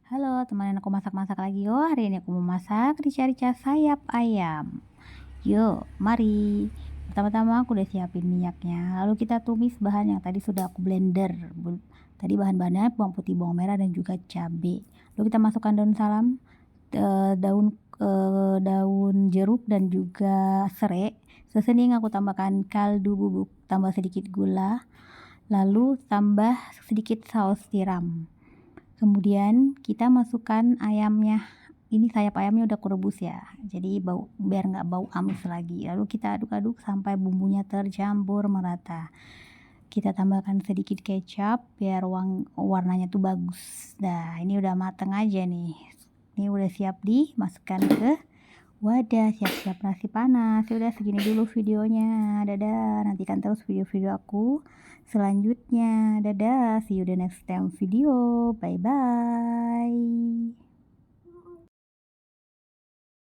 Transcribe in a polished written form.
Halo, temenin aku masak-masak lagi yuk. Hari ini aku mau masak rica-rica sayap ayam. Yuk, mari. Pertama-tama aku udah siapin minyaknya. Lalu kita tumis bahan yang tadi sudah aku blender. Tadi bahan-bahannya bawang putih, bawang merah dan juga cabai. Lalu kita masukkan daun salam, daun jeruk dan juga serai. Sesening aku tambahkan kaldu bubuk, tambah sedikit gula, lalu tambah sedikit saus tiram. Kemudian kita masukkan ayamnya. Ini sayap ayamnya udah kurebus ya. Jadi biar nggak bau amis lagi. Lalu kita aduk-aduk sampai bumbunya tercampur merata. Kita tambahkan sedikit kecap biar warnanya tuh bagus. Nah, ini udah mateng aja nih. Ini udah siap dimasukkan ke wadah, siap-siap nasi panas. Udah segini dulu videonya. Dadah, nantikan terus video-video aku selanjutnya. Dadah, see you the next time video. Bye bye.